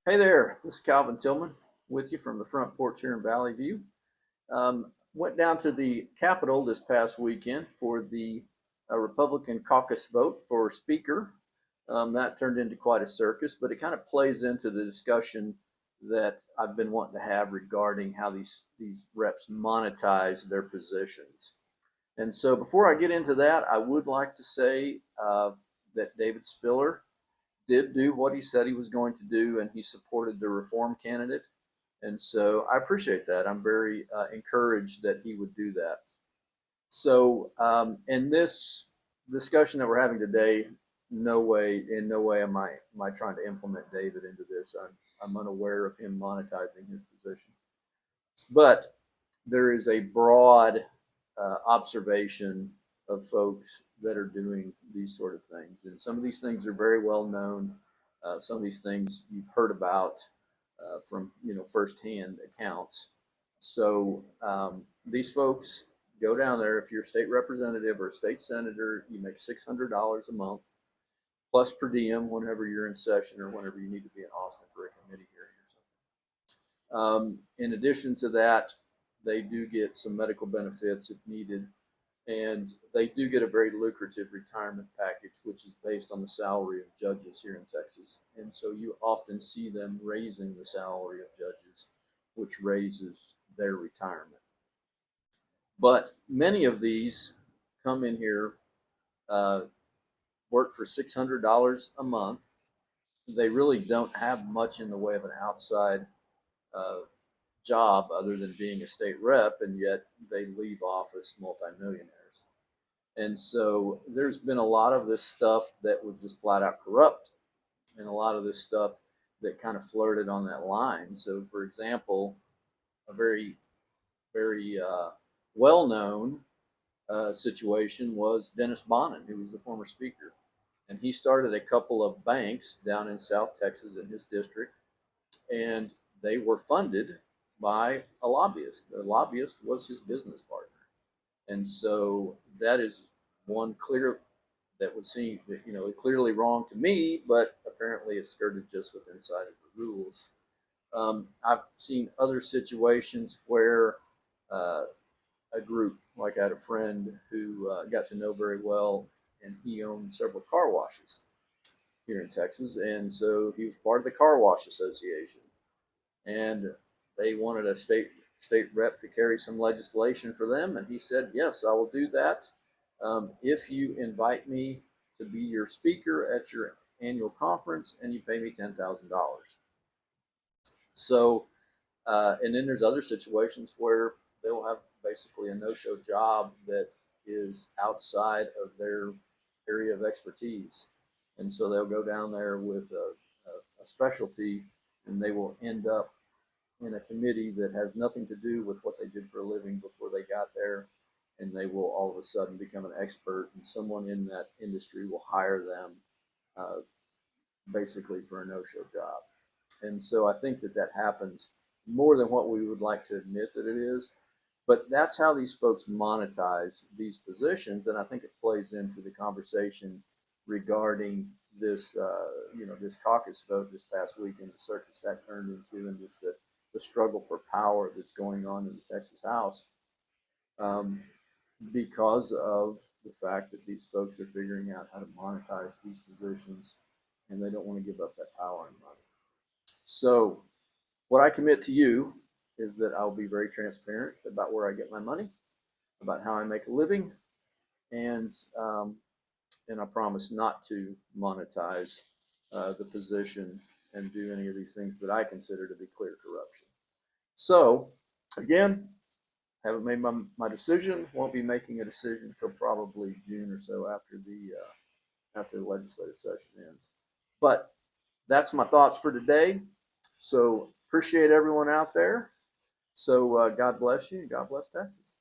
Hey there, this is Calvin Tillman with you from the front porch here in Valley View. Went down to the Capitol this past weekend for the Republican caucus vote for Speaker. That turned into quite a circus, but it kind of plays into the discussion that I've been wanting to have regarding how these reps monetize their positions. And so before I get into that, I would like to say that David Spiller did do what he said he was going to do, and he supported the reform candidate. And so I appreciate that. I'm very encouraged that he would do that. So in this discussion that we're having today, in no way am I trying to implement David into this. I'm unaware of him monetizing his position. But there is a broad observation of folks that are doing these sort of things. And some of these things are very well known. Some of these things you've heard about from firsthand accounts. So these folks go down there. If you're a state representative or a state senator, you make $600 a month plus per diem whenever you're in session or whenever you need to be in Austin for a committee hearing or something. In addition to that, they do get some medical benefits if needed, and they do get a very lucrative retirement package, which is based on the salary of judges here in Texas. And so you often see them raising the salary of judges, which raises their retirement. But many of these come in here, work for $600 a month. They really don't have much in the way of an outside uh, job other than being a state rep, and yet they leave office multimillionaires. And so there's been a lot of this stuff that was just flat out corrupt, and a lot of this stuff that kind of flirted on that line. So, for example, a very well known situation was Dennis Bonnen, who was the former speaker. And he started a couple of banks down in South Texas in his district, and they were funded by a lobbyist. The lobbyist was his business partner. And so that is one clear that would seem, clearly wrong to me, but apparently it's skirted just within inside of the rules. I've seen other situations where a group, like I had a friend who got to know very well, and he owned several car washes here in Texas, and so he was part of the car wash association, and they wanted a state rep to carry some legislation for them, and he said, "Yes, I will do that if you invite me to be your speaker at your annual conference, and you pay me $10,000." So, and then there's other situations where they'll have basically a no-show job that is outside of their area of expertise, and so they'll go down there with a specialty, and they will end up in a committee that has nothing to do with what they did for a living before they got there, and they will all of a sudden become an expert, and someone in that industry will hire them uh, basically for a no-show job. And so I think that that happens more than what we would like to admit that it is. But that's how these folks monetize these positions, and I think it plays into the conversation regarding this, this caucus vote this past week and the circus that turned into, and just the struggle for power that's going on in the Texas House, um, because of the fact that these folks are figuring out how to monetize these positions, and they don't want to give up that power and money. So, what I commit to you is that I'll be very transparent about where I get my money, about how I make a living, and um, and I promise not to monetize the position and do any of these things that I consider to be clear corruption. So, again, haven't made my decision. Won't be making a decision until probably June or so after the legislative session ends. But that's my thoughts for today. So appreciate everyone out there. So God bless you. God bless Texas.